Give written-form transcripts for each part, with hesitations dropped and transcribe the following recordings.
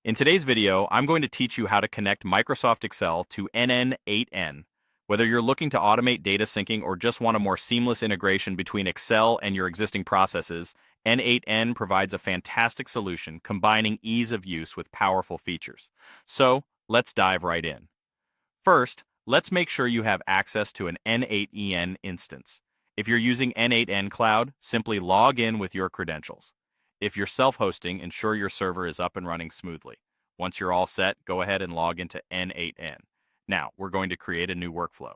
In today's video, I'm going to teach you how to connect Microsoft Excel to n8n. Whether you're looking to automate data syncing or just want a more seamless integration between Excel and your existing processes, n8n provides a fantastic solution combining ease of use with powerful features. So, let's dive right in. First, let's make sure you have access to an n8en instance. If you're using n8n Cloud, simply log in with your credentials. If you're self-hosting, ensure your server is up and running smoothly. Once you're all set, go ahead and log into n8n. Now, we're going to create a new workflow.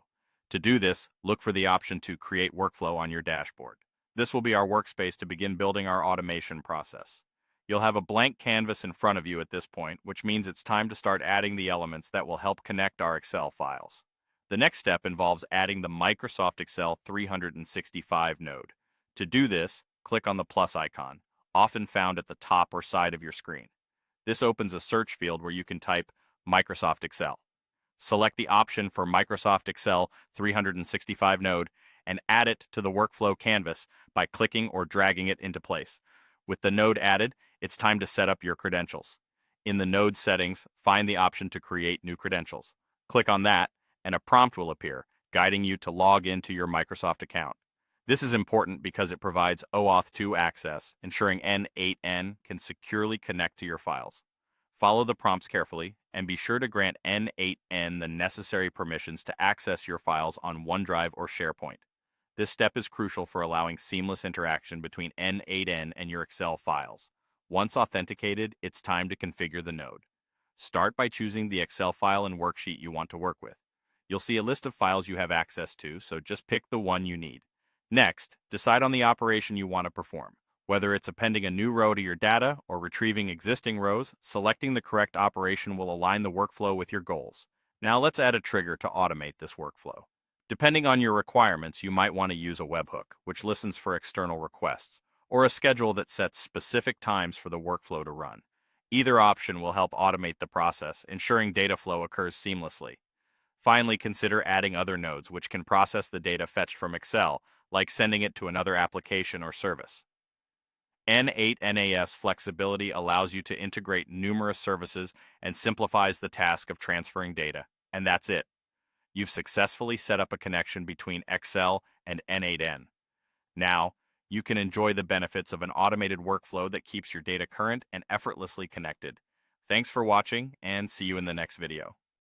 To do this, look for the option to Create Workflow on your dashboard. This will be our workspace to begin building our automation process. You'll have a blank canvas in front of you at this point, which means it's time to start adding the elements that will help connect our Excel files. The next step involves adding the Microsoft Excel 365 node. To do this, click on the plus icon, often found at the top or side of your screen. This opens a search field where you can type Microsoft Excel. Select the option for Microsoft Excel 365 node and add it to the workflow canvas by clicking or dragging it into place. With the node added, it's time to set up your credentials. In the node settings, find the option to create new credentials. Click on that, and a prompt will appear, guiding you to log into your Microsoft account. This is important because it provides OAuth 2 access, ensuring n8n can securely connect to your files. Follow the prompts carefully, and be sure to grant n8n the necessary permissions to access your files on OneDrive or SharePoint. This step is crucial for allowing seamless interaction between n8n and your Excel files. Once authenticated, it's time to configure the node. Start by choosing the Excel file and worksheet you want to work with. You'll see a list of files you have access to, so just pick the one you need. Next, decide on the operation you want to perform. Whether it's appending a new row to your data or retrieving existing rows, selecting the correct operation will align the workflow with your goals. Now let's add a trigger to automate this workflow. Depending on your requirements, you might want to use a webhook, which listens for external requests, or a schedule that sets specific times for the workflow to run. Either option will help automate the process, ensuring data flow occurs seamlessly. Finally, consider adding other nodes which can process the data fetched from Excel, like sending it to another application or service. n8nas flexibility allows you to integrate numerous services and simplifies the task of transferring data. And that's it. You've successfully set up a connection between Excel and n8n. Now, you can enjoy the benefits of an automated workflow that keeps your data current and effortlessly connected. Thanks for watching, and see you in the next video.